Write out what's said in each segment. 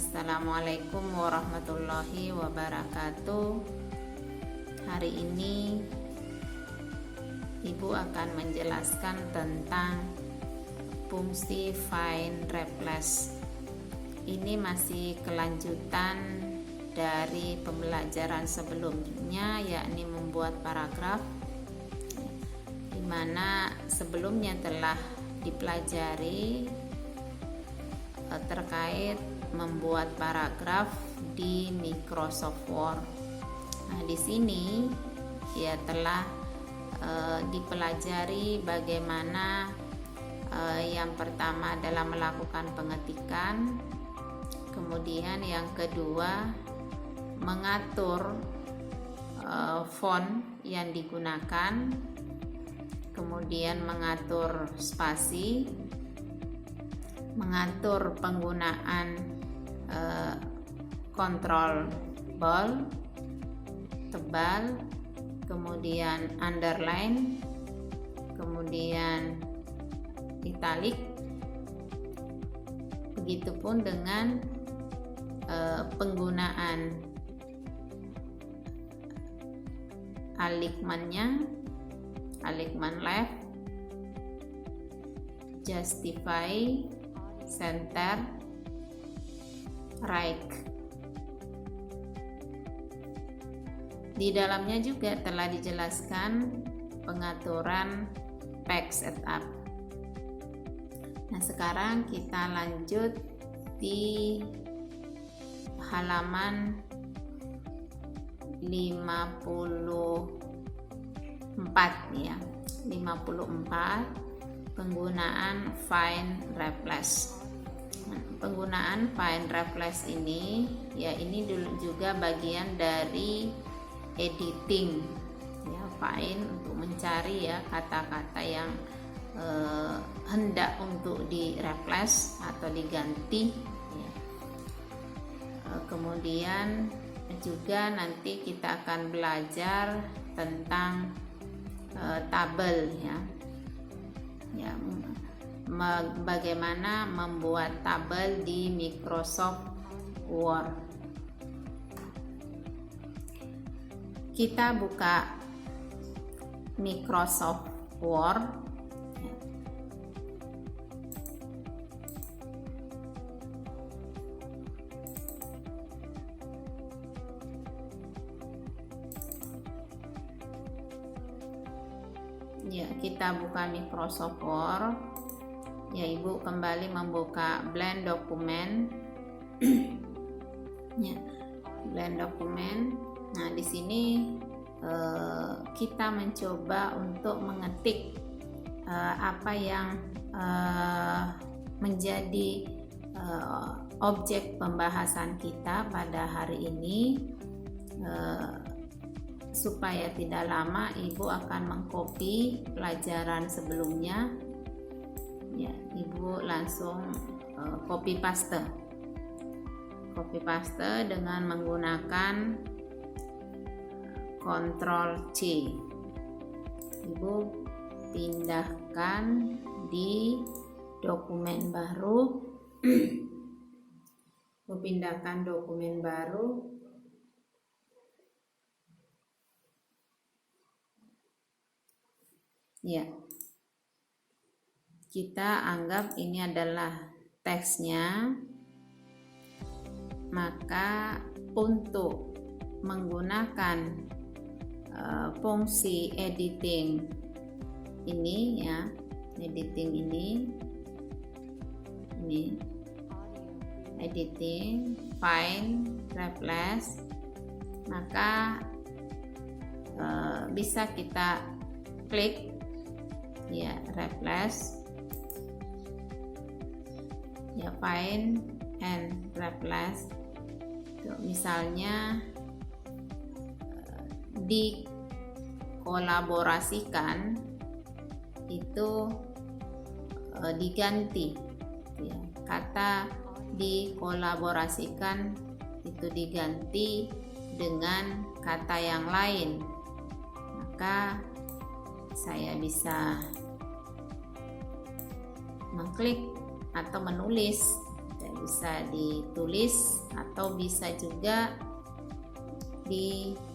Assalamualaikum warahmatullahi wabarakatuh. Hari ini Ibu akan menjelaskan tentang fungsi find replace. Ini masih kelanjutan dari pembelajaran sebelumnya, yakni membuat paragraf, di mana sebelumnya telah dipelajari terkait membuat paragraf di Microsoft Word. Nah, di sini ya telah dipelajari bagaimana yang pertama adalah melakukan pengetikan, kemudian yang kedua mengatur font yang digunakan, kemudian mengatur spasi, mengatur penggunaan kontrol bold, tebal, kemudian underline, kemudian italic. Begitupun dengan penggunaan align-nya, align left, justify, center, right. Di dalamnya juga telah dijelaskan pengaturan page setup. Nah, sekarang kita lanjut di halaman 54 ya. 54, penggunaan find replace. Penggunaan find replace ini ya, ini dulu juga bagian dari editing ya, find untuk mencari ya kata-kata yang hendak untuk di replace atau diganti ya. Kemudian juga nanti kita akan belajar tentang tabel ya, bagaimana membuat tabel di Microsoft Word. Kita buka Microsoft Word. Ya, kita buka Microsoft Word. Ya, Ibu kembali membuka blend dokumen. Ya, blend dokumen. Nah, di sini kita mencoba untuk mengetik apa yang menjadi objek pembahasan kita pada hari ini. Supaya tidak lama, Ibu akan mengcopy pelajaran sebelumnya. Ya, Ibu langsung copy paste dengan menggunakan Ctrl C. Ibu pindahkan di dokumen baru. Ibu pindahkan dokumen baru. Ya, kita anggap ini adalah teksnya. Maka untuk menggunakan fungsi editing ini ya, editing ini editing find replace, maka bisa kita klik ya, replace ya, find and replace. Misalnya dikolaborasikan itu diganti ya, kata dikolaborasikan itu diganti dengan kata yang lain, maka saya bisa mengklik atau menulis bisa ditulis atau bisa juga diketik.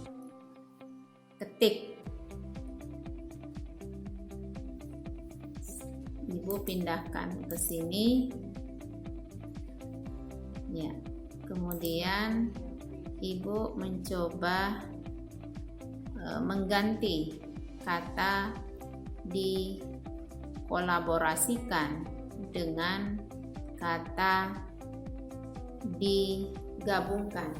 Ibu pindahkan ke sini ya. Kemudian Ibu mencoba mengganti kata dikolaborasikan dengan kata digabungkan.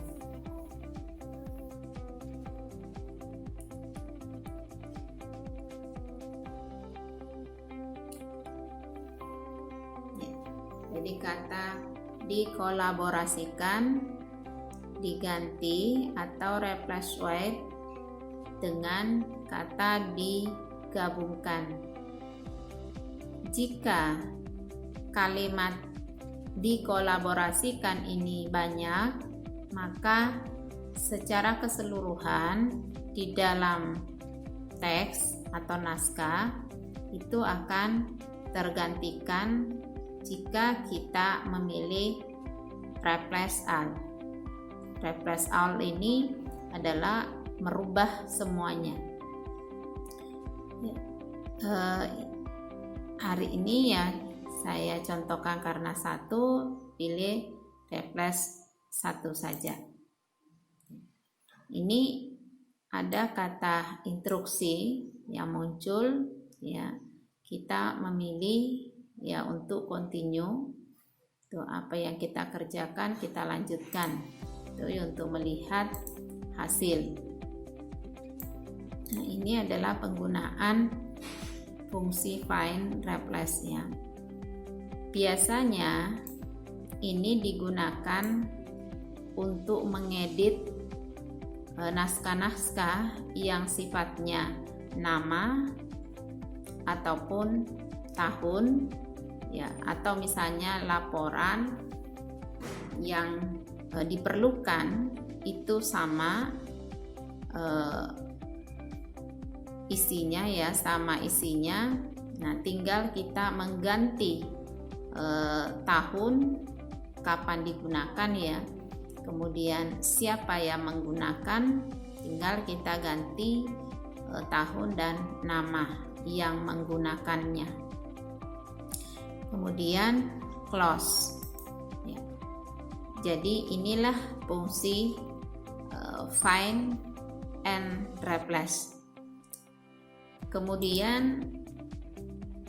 Jadi kata dikolaborasikan diganti atau replace with dengan kata digabungkan. Jika kalimat dikolaborasikan ini banyak, maka secara keseluruhan di dalam teks atau naskah itu akan tergantikan jika kita memilih replace all. Replace all ini adalah merubah semuanya. Hari ini ya saya contohkan karena satu, pilih replace satu saja. Ini ada kata instruksi yang muncul ya. Kita memilih ya untuk continue. Tuh, apa yang kita kerjakan kita lanjutkan. Tuh, untuk melihat hasil. Nah, ini adalah penggunaan fungsi find replace ya. Biasanya ini digunakan untuk mengedit naskah-naskah yang sifatnya nama ataupun tahun ya, atau misalnya laporan yang diperlukan itu sama isinya ya, sama isinya. Nah, tinggal kita mengganti tahun kapan digunakan ya, kemudian siapa yang menggunakan, tinggal kita ganti tahun dan nama yang menggunakannya. Kemudian close ya. Jadi inilah fungsi find and replace. Kemudian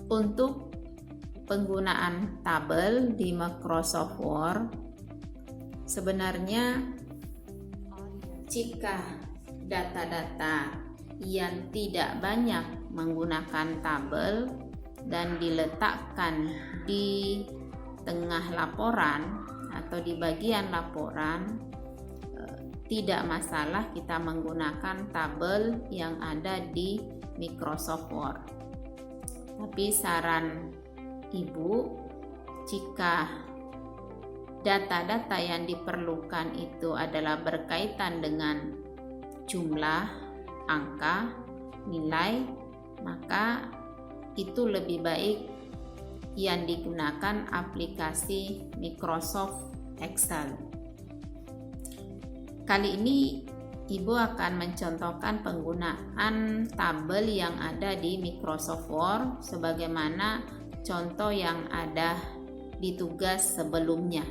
untuk penggunaan tabel di Microsoft Word, sebenarnya jika data-data yang tidak banyak menggunakan tabel dan diletakkan di tengah laporan atau di bagian laporan, tidak masalah kita menggunakan tabel yang ada di Microsoft Word. Tapi saran Ibu, jika data-data yang diperlukan itu adalah berkaitan dengan jumlah, angka, nilai, maka itu lebih baik yang digunakan aplikasi Microsoft Excel. Kali ini Ibu akan mencontohkan penggunaan tabel yang ada di Microsoft Word sebagaimana contoh yang ada di tugas sebelumnya.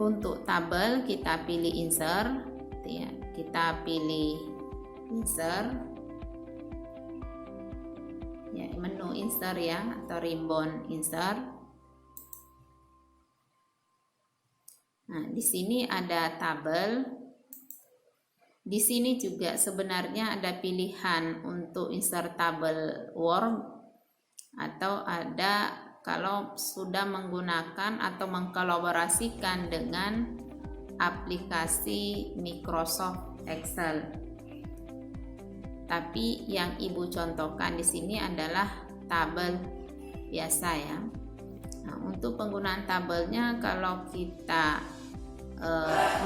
Untuk tabel kita pilih insert ya, kita pilih insert ya, menu insert ya, atau ribbon insert. Nah, di sini ada tabel. Di sini juga sebenarnya ada pilihan untuk insert tabel Word, atau ada kalau sudah menggunakan atau mengkolaborasikan dengan aplikasi Microsoft Excel. Tapi yang Ibu contohkan di sini adalah tabel biasa ya. Nah, untuk penggunaan tabelnya, kalau kita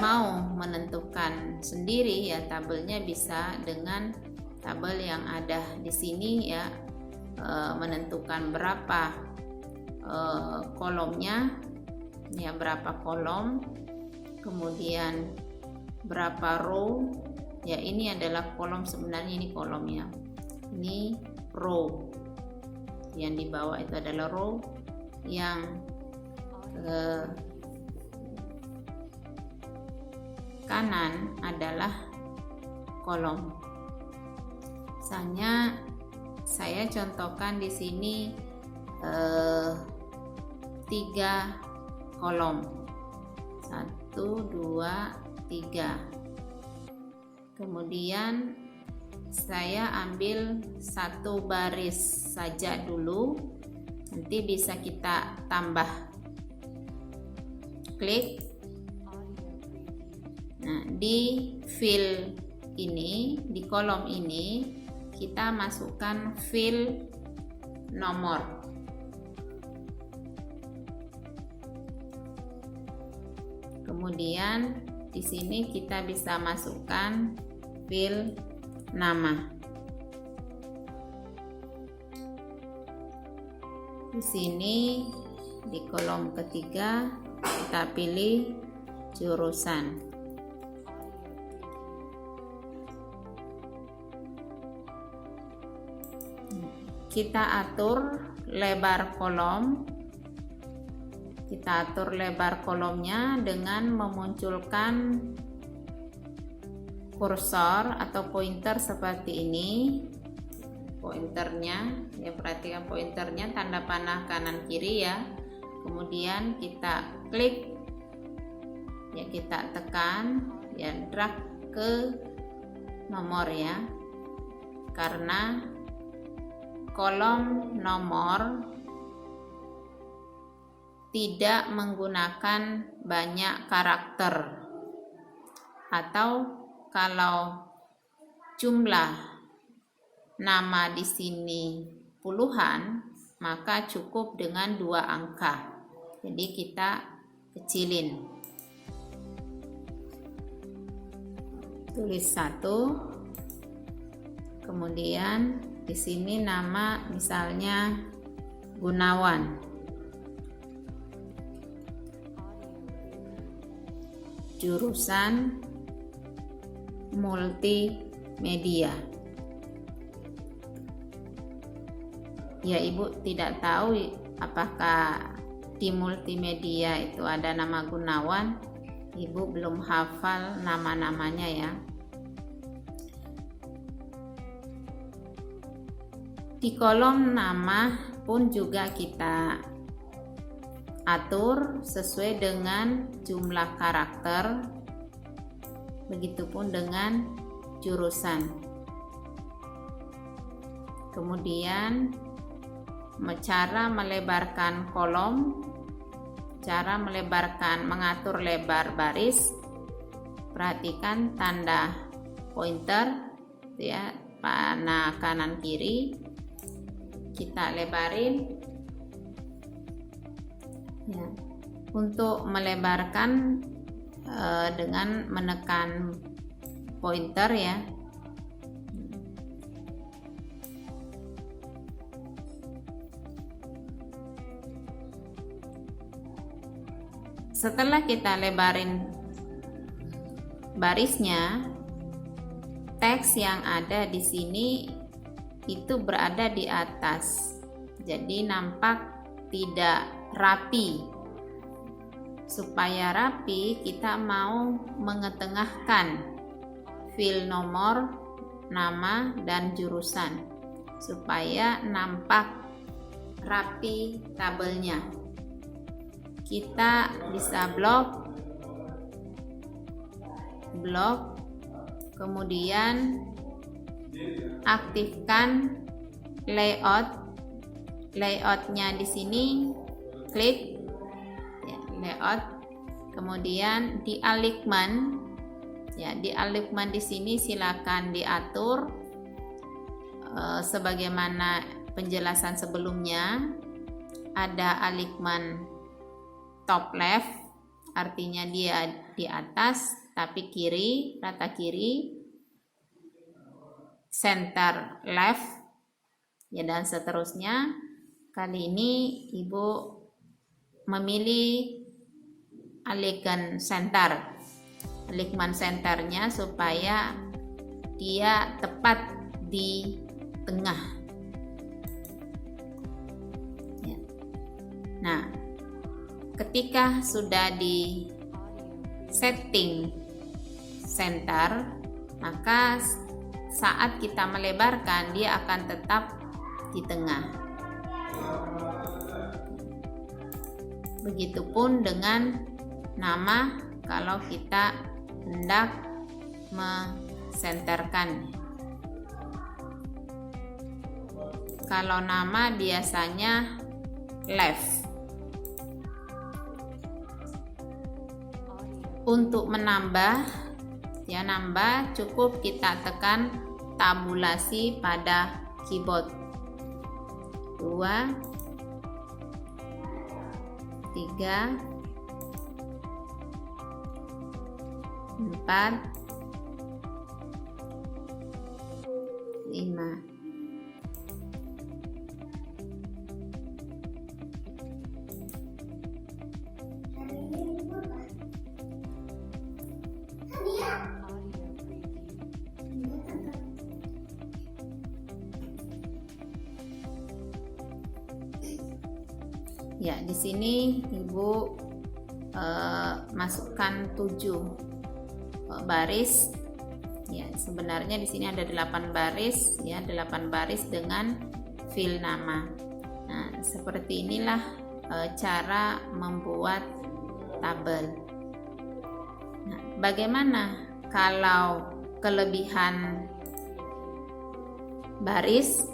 mau menentukan sendiri ya tabelnya, bisa dengan tabel yang ada di sini ya, menentukan berapa kolomnya, ya berapa kolom, kemudian berapa row. Ya ini adalah kolom, sebenarnya ini kolomnya, ini row, yang di bawah itu adalah row, yang kanan adalah kolom. Misalnya saya contohkan di sini 3 kolom, 1, 2, 3. Kemudian saya ambil 1 baris saja dulu, nanti bisa kita tambah. Klik. Nah, di fill ini, di kolom ini kita masukkan fill nomor. Kemudian di sini kita bisa masukkan fill nama. Di sini di kolom ketiga kita pilih jurusan. Kita atur lebar kolom. Kita atur lebar kolomnya dengan memunculkan kursor atau pointer seperti ini. Pointernya, ya perhatikan pointernya, tanda panah kanan kiri ya. Kemudian kita klik, ya kita tekan, ya drag ke nomor ya. Karena kolom nomor tidak menggunakan banyak karakter, atau kalau jumlah nama di sini puluhan, maka cukup dengan 2 angka. Jadi kita kecilin. Tulis 1. Kemudian di sini nama misalnya Gunawan. Jurusan multimedia. Ya, Ibu tidak tahu apakah di multimedia itu ada nama Gunawan. Ibu belum hafal nama-namanya ya. Di kolom nama pun juga kita atur sesuai dengan jumlah karakter, begitupun dengan jurusan. Kemudian cara melebarkan kolom, cara mengatur lebar baris, perhatikan tanda pointer ya, panah kanan kiri, kita lebarin ya. Untuk melebarkan dengan menekan pointer ya. Setelah kita lebarin barisnya, teks yang ada di sini itu berada di atas. Jadi nampak tidak rapi. Supaya rapi, kita mau mengetengahkan fill nomor, nama, dan jurusan supaya nampak rapi tabelnya. Kita bisa blok, kemudian aktifkan layoutnya di sini, klik ya, layout, kemudian di alignment ya, di alignment di sini silakan diatur sebagaimana penjelasan sebelumnya. Ada alignment top left, artinya dia di atas tapi kiri, rata kiri, center left ya, dan seterusnya. Kali ini Ibu memilih alignment center. Alignment centernya supaya dia tepat di tengah. Ya. Nah, ketika sudah di setting center, maka saat kita melebarkan dia akan tetap di tengah. Begitupun dengan nama kalau kita hendak mensenterkan. Kalau nama biasanya left. Untuk menambah, ya nambah cukup kita tekan tabulasi pada keyboard. 2, 3, 4, 5. Ya, di sini Ibu masukkan 7 baris. Ya, sebenarnya di sini ada 8 baris, ya, 8 baris dengan fill nama. Nah, seperti inilah cara membuat tabel. Nah, bagaimana kalau kelebihan baris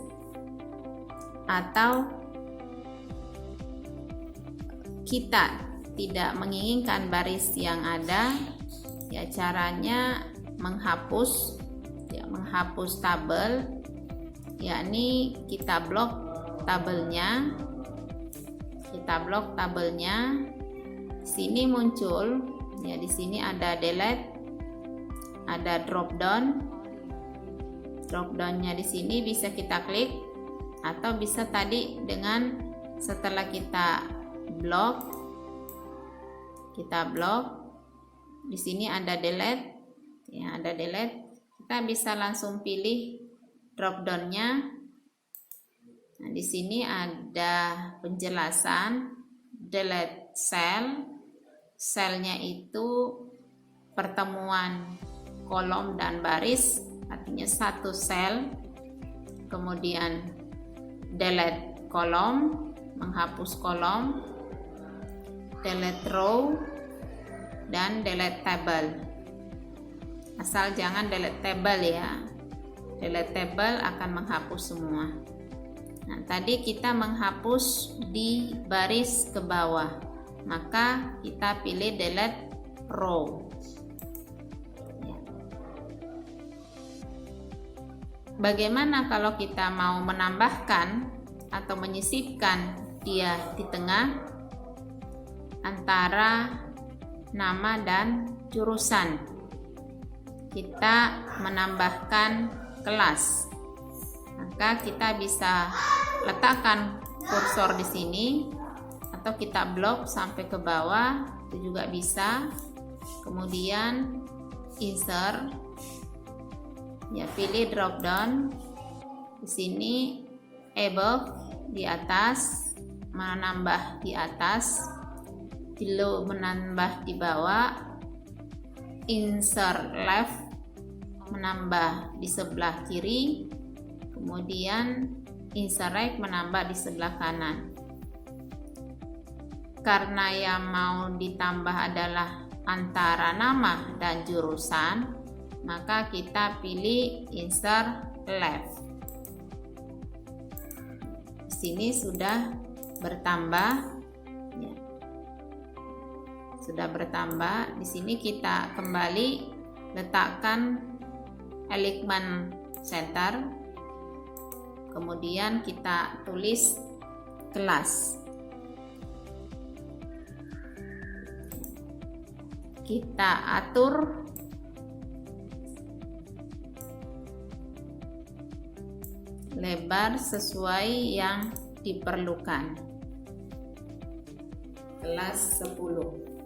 atau kita tidak menginginkan baris yang ada? Ya, caranya menghapus, ya, menghapus tabel, yakni kita blok tabelnya. Kita blok tabelnya. Sini muncul, ya, di sini ada delete, ada drop down. Drop downnya di sini bisa kita klik, atau bisa tadi dengan setelah kita blok, di sini ada delete, ya, ada delete, kita bisa langsung pilih drop downnya. Nah, di sini ada penjelasan delete cell. Selnya itu pertemuan kolom dan baris, artinya satu sel. Kemudian delete kolom, menghapus kolom, delete row, dan delete table. Asal jangan delete table, ya. Delete table akan menghapus semua. Nah, tadi kita menghapus di baris ke bawah, maka kita pilih delete row. Ya. Bagaimana kalau kita mau menambahkan atau menyisipkan dia di tengah antara nama dan jurusan? Kita menambahkan kelas, maka kita bisa letakkan kursor di sini, atau kita blok sampai ke bawah, itu juga bisa. Kemudian insert, ya, pilih drop down. Di sini above, di atas, menambah di atas, below menambah di bawah, insert left menambah di sebelah kiri, kemudian insert right menambah di sebelah kanan. Karena yang mau ditambah adalah antara nama dan jurusan, maka kita pilih insert left. Di sini sudah bertambah, ya. Sudah bertambah. Di sini kita kembali letakkan alignment center, kemudian kita tulis kelas. Kita atur lebar sesuai yang diperlukan. kelas 10.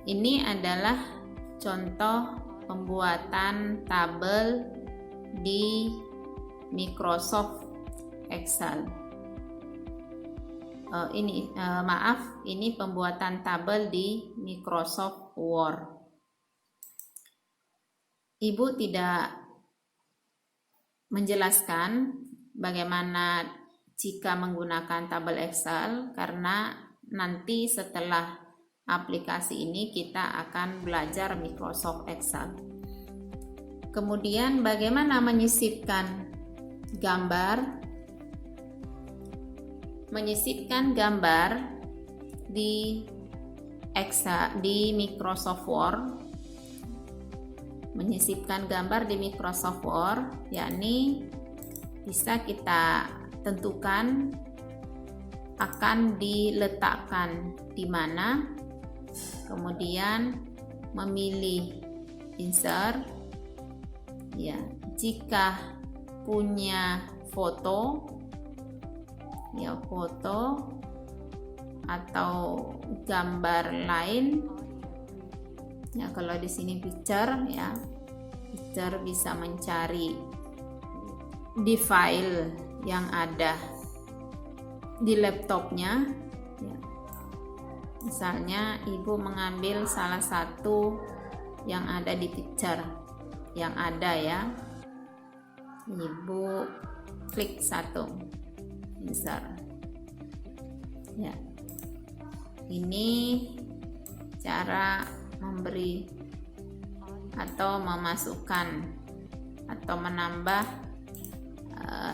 Ini adalah contoh pembuatan tabel di Microsoft Excel. Ini pembuatan tabel di Microsoft Word. Ibu tidak menjelaskan bagaimana jika menggunakan tabel Excel, karena nanti setelah aplikasi ini kita akan belajar Microsoft Excel. Kemudian bagaimana menyisipkan gambar. Menyisipkan gambar di Excel, di Microsoft Word. Menyisipkan gambar di Microsoft Word, yakni bisa kita tentukan akan diletakkan di mana, kemudian memilih insert. Ya, jika punya foto atau gambar lain, ya kalau di sini picture, ya picture bisa mencari di file yang ada di laptopnya. Ya. Misalnya ibu mengambil salah satu yang ada di picture yang ada, ya ibu klik satu, insert. Ya, ini cara memberi atau memasukkan atau menambah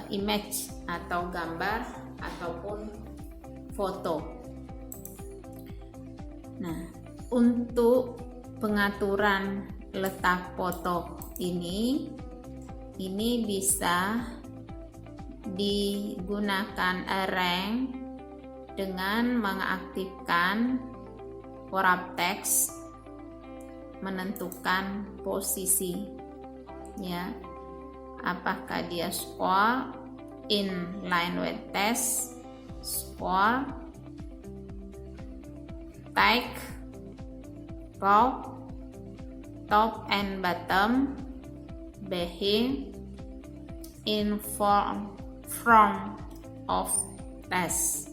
image atau gambar ataupun foto. Nah, untuk pengaturan letak foto ini bisa digunakan arrange dengan mengaktifkan wrap text, menentukan posisi, ya apakah dia scroll in line with text, scroll, tag, row, top and bottom, behind, in front of text.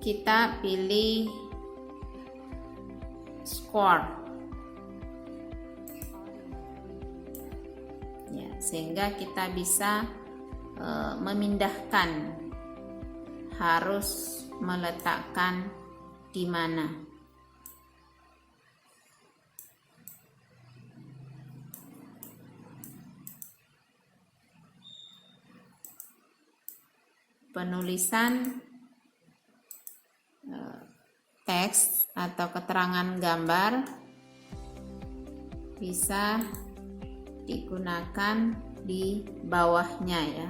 Kita pilih scroll, ya, sehingga kita bisa memindahkan, harus meletakkan di mana. Penulisan teks atau keterangan gambar bisa digunakan di bawahnya, ya,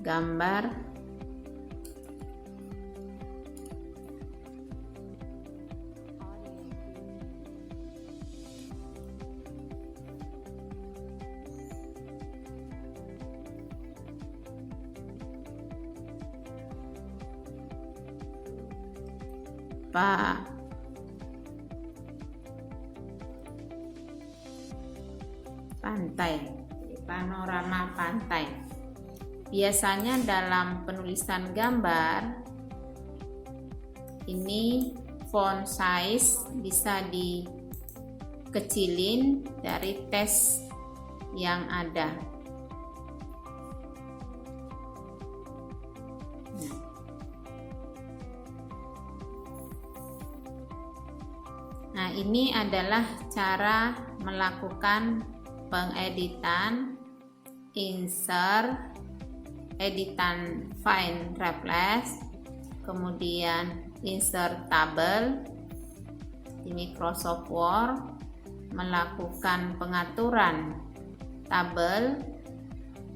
gambar pantai, panorama pantai. Biasanya dalam penulisan gambar ini font size bisa dikecilin dari teks yang ada. Nah, ini adalah cara melakukan pengeditan, insert, editan find replace, kemudian insert tabel di Microsoft Word, melakukan pengaturan tabel,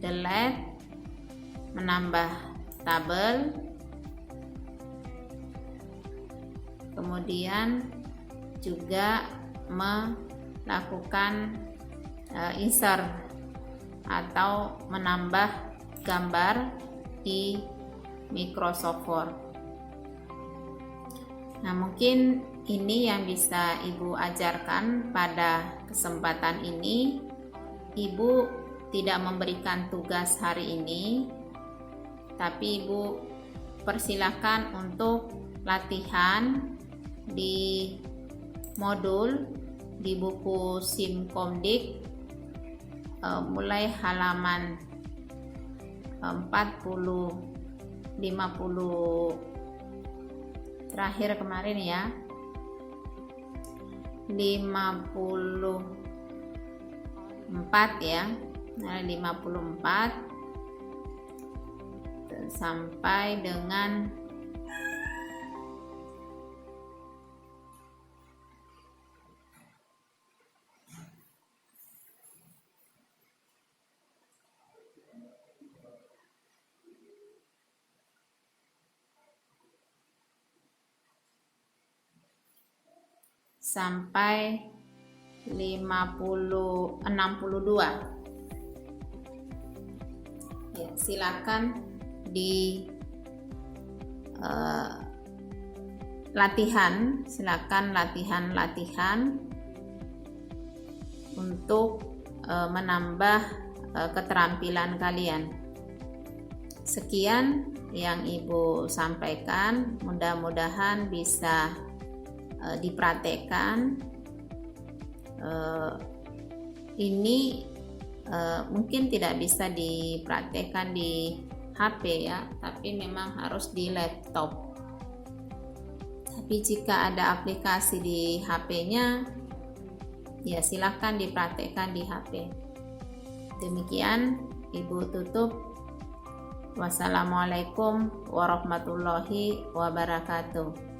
delete, menambah tabel, kemudian juga melakukan insert atau menambah gambar di Microsoft Word. Nah, mungkin ini yang bisa Ibu ajarkan pada kesempatan ini. Ibu tidak memberikan tugas hari ini, tapi Ibu persilakan untuk latihan di modul di buku Simkomdik mulai halaman 40 50 terakhir kemarin ya, 54 ya, 54 sampai dengan sampai 62. Ya, silakan di silakan latihan untuk menambah keterampilan kalian. Sekian yang Ibu sampaikan, mudah-mudahan bisa dipraktekkan. Ini mungkin tidak bisa dipraktekkan di HP ya, tapi memang harus di laptop. Tapi jika ada aplikasi di HP-nya, ya silahkan dipraktekkan di HP. Demikian Ibu tutup. Wassalamualaikum warahmatullahi wabarakatuh.